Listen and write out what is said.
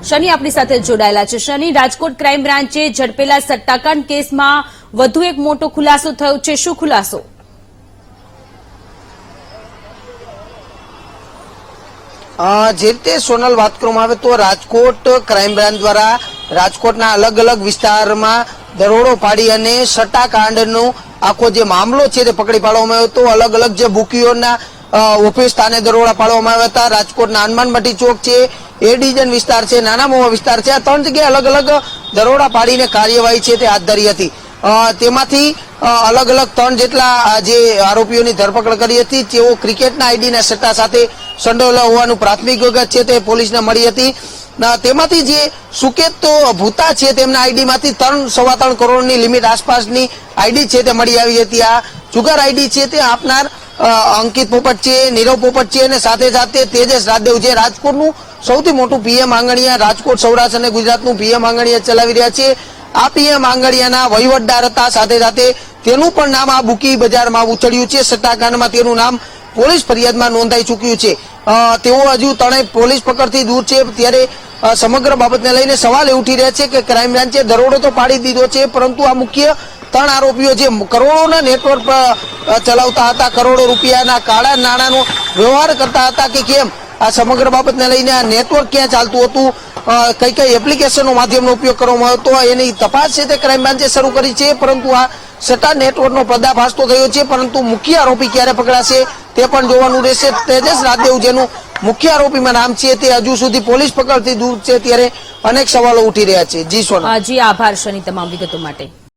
શનિ આપણી સાથે જોડાયેલા છે। શનિ, રાજકોટ ક્રાઇમ બ્રાન્ચે ઝડપેલા સટ્ટાકાંડ કેસમાં વધુ એક મોટો ખુલાસો થયો છે, શું ખુલાસો? જે રીતે સોનલ વાત કરવામાં આવે તો રાજકોટ ક્રાઇમ બ્રાન્ચ દ્વારા રાજકોટના અલગ અલગ વિસ્તારમાં દરોડો પાડી અને સટ્ટાકાંડનો આખો જે મામલો છે તે પકડી પાડવામાં આવ્યો હતો। અલગ અલગ જે બુકીઓના ઓફિસ સ્થાને દરોડા પાડવામાં આવ્યા હતા। રાજકોટના હનુમાનમટી ચોક છે, એ ડિવિઝન વિસ્તાર છે, નાના મોવા વિસ્તાર છે, આ ત્રણ જગ્યાએ અલગ અલગ દરોડા પાડીને કાર્યવાહી છે તે હાથ ધરી હતી। તેમાંથી અલગ અલગ ત્રણ જેટલા જે આરોપીઓની ધરપકડ કરી હતી, તેઓ ક્રિકેટના આઈડીના સટ્ટા સાથે સંડોવાયેલા હોવાનું પ્રાથમિક વિગત છે તે પોલીસને મળી હતી। તેમાંથી જે સુકેત ભૂતા છે તેમના આઈડીમાંથી 3.3 કરોડની લિમિટ આસપાસની આઈડી છે તે મળી આવી હતી। આ જુગાર આઈડી છે તે આપનાર અંકિત પોપટ છે, નીરવ પોપટ છે અને સાથે સાથે તેજસ રાદદેવ છે। રાજકોટનું સૌથી મોટું પીએમ આંગણિયા, રાજકોટ સૌરાષ્ટ્ર અને ગુજરાતનું પીએમ આંગણિયા ચલાવી રહ્યા છે। આ પીએમ આંગણિયાના વહીવટદાર હતા, સાથે સાથે તેનું પણ નામ આ બુકી બજારમાં ઉછળ્યું છે। સટ્ટાકાંડમાં તેનું નામ પોલીસ ફરિયાદમાં નોંધાઈ ચૂક્યું છે। તેઓ હજુ ત્રણેય પોલીસ પકડથી દૂર છે, ત્યારે સમગ્ર બાબતને લઈને સવાલ એ ઉઠી રહ્યા છે કે ક્રાઇમ બ્રાન્ચે દરોડો તો પાડી દીધો છે, પરંતુ આ મુખ્ય ત્રણ આરોપીઓ જે કરોડોના નેટવર્ક ચલાવતા હતા, કરોડો રૂપિયાના કાળા નાણાંનો વ્યવહાર કરતા હતા કે કેમ, આ સમગ્ર બાબતને લઈને આ નેટવર્ક ક્યાં ચાલતું હતું, કઈ કઈ એપ્લિકેશનો માધ્યમનો ઉપયોગ કરવામાં આવતો, એની તપાસ છે તે ક્રાઇમ બ્રાન્ચે શરૂ કરી છે। પરંતુ આ સટ્ટા નેટવર્કનો પર્દાફાશ તો થયો છે, પરંતુ મુખ્ય આરોપી ક્યારે પકડાશે તે પણ જોવાનું રહેશે। તેજસ રાદદેવ જેનું મુખ્ય આરોપીમાં નામ છે તે હજુ સુધી પોલીસ પકડથી દૂર છે, ત્યારે અનેક સવાલો ઉઠી રહ્યા છે। જી સોના। જી આભાર શનિ તમામ વિગતો માટે।